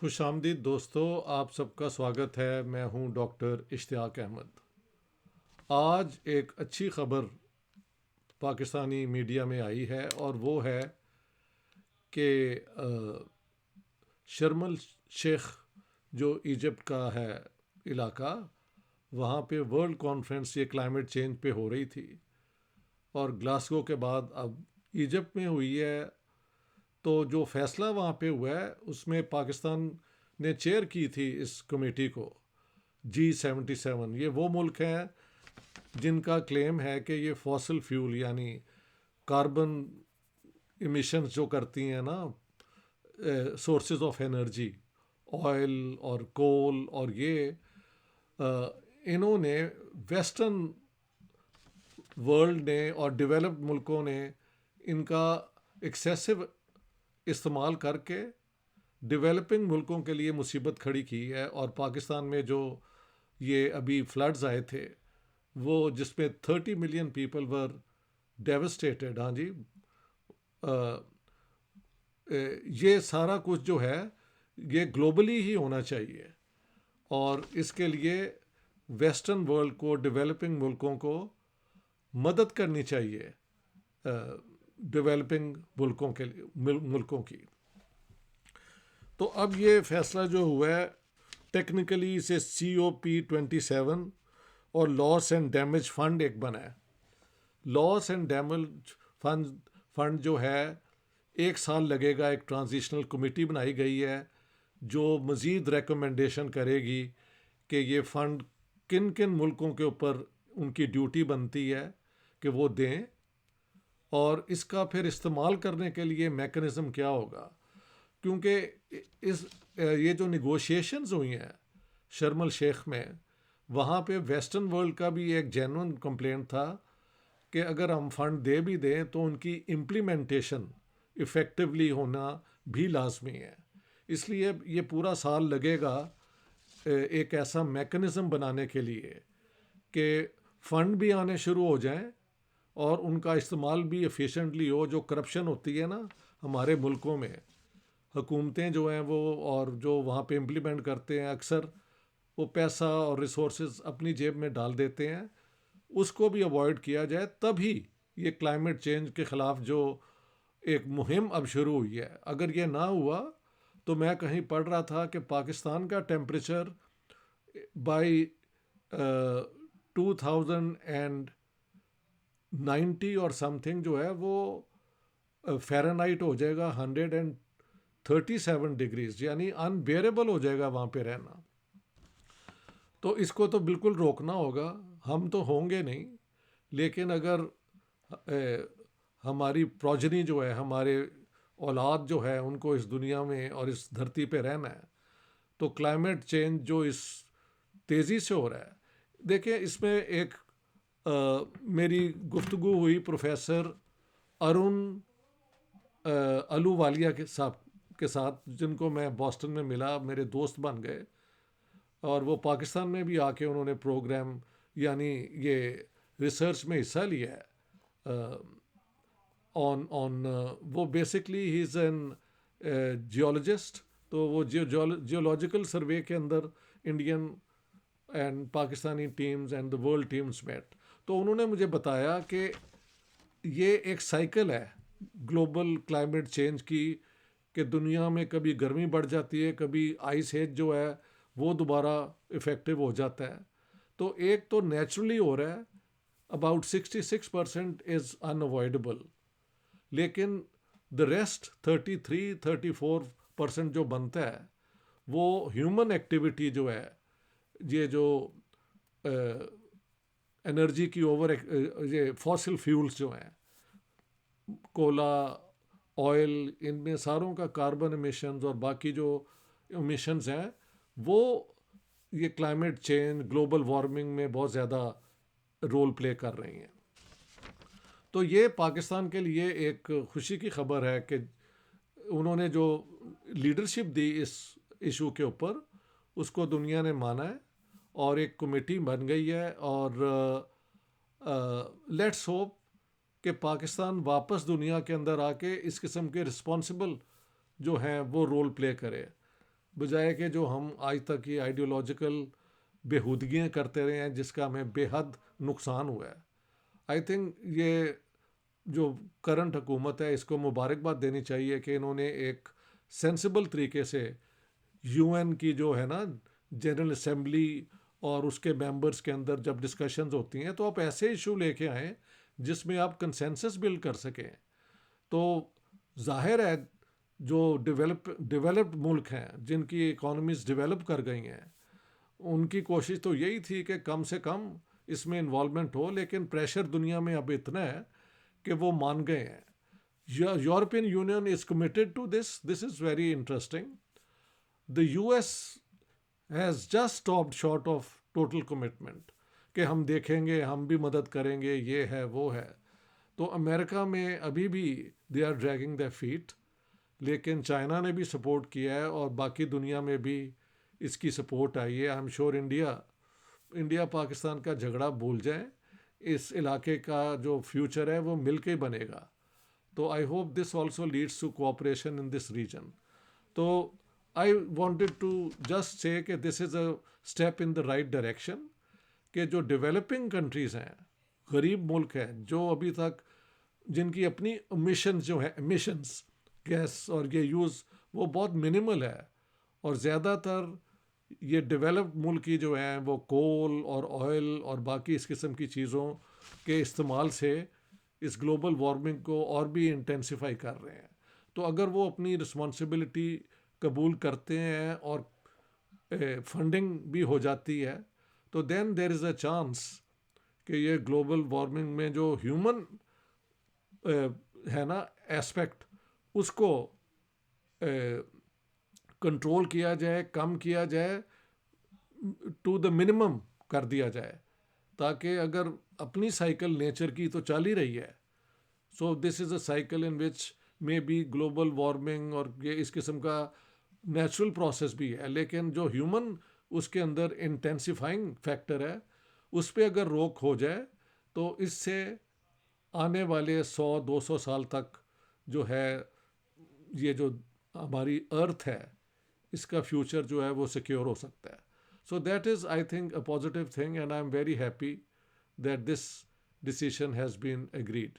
خوش آمدید دوستو، آپ سب کا سواگت ہے۔ میں ہوں ڈاکٹر اشتیاق احمد۔ آج ایک اچھی خبر پاکستانی میڈیا میں آئی ہے، اور وہ ہے کہ شرم الشیخ جو ایجپٹ کا ہے علاقہ، وہاں پہ ورلڈ کانفرنس یہ کلائمیٹ چینج پہ ہو رہی تھی، اور گلاسگو کے بعد اب ایجپٹ میں ہوئی ہے۔ تو جو فیصلہ وہاں پہ ہوا ہے اس میں پاکستان نے چیئر کی تھی اس کمیٹی کو، G77۔ یہ وہ ملک ہیں جن کا کلیم ہے کہ یہ فاسل فیول یعنی کاربن ایمیشنز جو کرتی ہیں نا، سورسز آف انرجی، آئل اور کول، اور یہ انہوں نے ویسٹرن ورلڈ نے اور ڈیولپڈ ملکوں نے ان کا ایکسیسو استعمال کر کے ڈیولپنگ ملکوں کے لیے مصیبت کھڑی کی ہے۔ اور پاکستان میں جو یہ ابھی فلڈز آئے تھے، وہ جس میں 30 ملین پیپل ور ڈیوسٹیٹڈ، ہاں جی، یہ سارا کچھ جو ہے یہ گلوبلی ہی ہونا چاہیے، اور اس کے لیے ویسٹرن ورلڈ کو، ڈیولپنگ ملکوں کو مدد کرنی چاہیے، ڈیولپنگ ملکوں کی۔ تو اب یہ فیصلہ جو ہوا ہے، ٹیکنیکلی اسے COP27 اور لاس اینڈ ڈیمیج فنڈ ایک بنا ہے۔ لاس اینڈ ڈیمیج فنڈ جو ہے 1 سال لگے گا، ایک ٹرانزیشنل کمیٹی بنائی گئی ہے جو مزید ریکمنڈیشن کرے گی کہ یہ فنڈ کن کن ملکوں کے اوپر ان کی ڈیوٹی بنتی ہے کہ وہ دیں، اور اس کا پھر استعمال کرنے کے لیے میکنزم کیا ہوگا۔ کیونکہ یہ جو نیگوشیشنز ہوئی ہیں شرم الشیخ میں، وہاں پہ ویسٹرن ورلڈ کا بھی ایک جینوئن کمپلینٹ تھا کہ اگر ہم فنڈ دے بھی دیں تو ان کی امپلیمنٹیشن افیکٹولی ہونا بھی لازمی ہے۔ اس لیے یہ پورا سال لگے گا ایک ایسا میکنزم بنانے کے لیے کہ فنڈ بھی آنے شروع ہو جائیں اور ان کا استعمال بھی ایفیشینٹلی ہو۔ جو کرپشن ہوتی ہے نا ہمارے ملکوں میں، حکومتیں جو ہیں وہ، اور جو وہاں پہ امپلیمنٹ کرتے ہیں، اکثر وہ پیسہ اور ریسورسز اپنی جیب میں ڈال دیتے ہیں، اس کو بھی اوائڈ کیا جائے۔ تبھی یہ کلائمیٹ چینج کے خلاف جو ایک مہم اب شروع ہوئی ہے، اگر یہ نہ ہوا تو میں کہیں پڑھ رہا تھا کہ پاکستان کا ٹیمپریچر بائی 2090 اور سم تھنگ جو ہے وہ فahrenheit ہو جائے گا 137 ڈگریز، یعنی انبیئریبل ہو جائے گا وہاں پہ رہنا۔ تو اس کو تو بالکل روکنا ہوگا۔ ہم تو ہوں گے نہیں، لیکن اگر ہماری پروجنی جو ہے، ہمارے اولاد جو ہے، ان کو اس دنیا میں اور اس دھرتی پہ رہنا ہے، تو کلائمیٹ چینج جو اس تیزی سے ہو رہا ہے، دیکھیں اس میں ایک میری گفتگو ہوئی پروفیسر ارون الووالیہ کے ساتھ، جن کو میں بoston میں ملا، میرے دوست بن گئے، اور وہ پاکستان میں بھی آ کے انہوں نے پروگرام یعنی یہ ریسرچ میں حصہ لیا ہے آن وہ بیسکلی ہی از این جیولوجسٹ۔ تو وہ جیولوجیکل سروے کے اندر Indian and Pakistani teams and the world teams met. تو انہوں نے مجھے بتایا کہ یہ ایک سائیکل ہے گلوبل کلائمیٹ چینج کی، کہ دنیا میں کبھی گرمی بڑھ جاتی ہے، کبھی آئس ایج جو ہے وہ دوبارہ افیکٹو ہو جاتا ہے۔ تو ایک تو نیچرلی ہو رہا ہے، اباؤٹ 66% از انوائڈیبل، لیکن دا ریسٹ 33-34% جو بنتا ہے وہ ہیومن ایکٹیویٹی جو ہے، یہ جو انرجی کی یہ فاسل فیولز جو ہیں، کولا، آئل، ان میں ساروں کا کاربن امیشنز اور باقی جو امیشنز ہیں، وہ یہ کلائمیٹ چینج، گلوبل وارمنگ میں بہت زیادہ رول پلے کر رہی ہیں۔ تو یہ پاکستان کے لیے ایک خوشی کی خبر ہے کہ انہوں نے جو لیڈرشپ دی اس ایشو کے اوپر، اس کو دنیا نے مانا ہے، اور ایک کمیٹی بن گئی ہے، اور لیٹس ہوپ کہ پاکستان واپس دنیا کے اندر آ کے اس قسم کے رسپانسبل جو ہیں وہ رول پلے کرے۔ بجائے کہ جو ہم آج تک یہ آئیڈیولوجیکل بےہودگیاں کرتے رہے ہیں جس کا ہمیں بے حد نقصان ہوا ہے. آئی تھنک یہ جو کرنٹ حکومت ہے اس کو مبارکباد دینی چاہیے کہ انہوں نے ایک سینسیبل طریقے سے یو این کی جو ہے نا جنرل اسمبلی اور اس کے ممبرس کے اندر جب ڈسکشنز ہوتی ہیں تو آپ ایسے ایشو لے کے آئیں جس میں آپ کنسنسس بلڈ کر سکیں. تو ظاہر ہے جو ڈیولپڈ ملک ہیں جن کی اکانومیز ڈیولپ کر گئی ہیں ان کی کوشش تو یہی تھی کہ کم سے کم اس میں انوالومنٹ ہو، لیکن پریشر دنیا میں اب اتنا ہے کہ وہ مان گئے ہیں. European Union is committed to this is very interesting. The U S has just stopped short of total commitment کہ ہم دیکھیں گے، ہم بھی مدد کریں گے، یہ ہے وہ ہے. تو امریکہ میں ابھی بھی they are dragging the feet, لیکن چائنا نے بھی سپورٹ کیا ہے اور باقی دنیا میں بھی اس کی سپورٹ آئی ہے. I am sure India Pakistan کا جھگڑا بھول جائیں، اس علاقے کا جو فیوچر ہے وہ مل کے ہی بنے گا. تو I hope this also leads to cooperation in this region. تو I wanted to just say کہ this is a step in the right direction کہ جو ڈیولپنگ کنٹریز ہیں، غریب ملک ہیں جو ابھی تک جن کی اپنی امیشنز جو ہیں، امیشنز گیس اور یہ یوز وہ بہت منیمل ہے، اور زیادہ تر یہ ڈیولپڈ ملک کی جو ہیں وہ کول اور آئل اور باقی اس قسم کی چیزوں کے استعمال سے اس گلوبل وارمنگ کو اور بھی انٹینسیفائی کر رہے ہیں. تو اگر وہ اپنی رسپانسبلٹی قبول کرتے ہیں اور فنڈنگ بھی ہو جاتی ہے تو دین دیر از اے چانس کہ یہ گلوبل وارمنگ میں جو ہیومن ہے نا ایسپیکٹ اس کو کنٹرول کیا جائے، کم کیا جائے، ٹو دا منیمم کر دیا جائے، تاکہ اگر اپنی سائیکل نیچر کی تو چل ہی رہی ہے. So this is a cycle in which may be global warming اور یہ اس قسم کا نیچرل پروسیس بھی ہے، لیکن جو ہیومن اس کے اندر انٹینسیفائنگ فیکٹر ہے اس پہ اگر روک ہو جائے تو اس سے آنے والے 100-200 سال تک جو ہے یہ جو ہماری ارتھ ہے اس کا فیوچر جو ہے وہ سیکیور ہو سکتا ہے. So that is I think a positive thing and I am very happy that this decision has been agreed.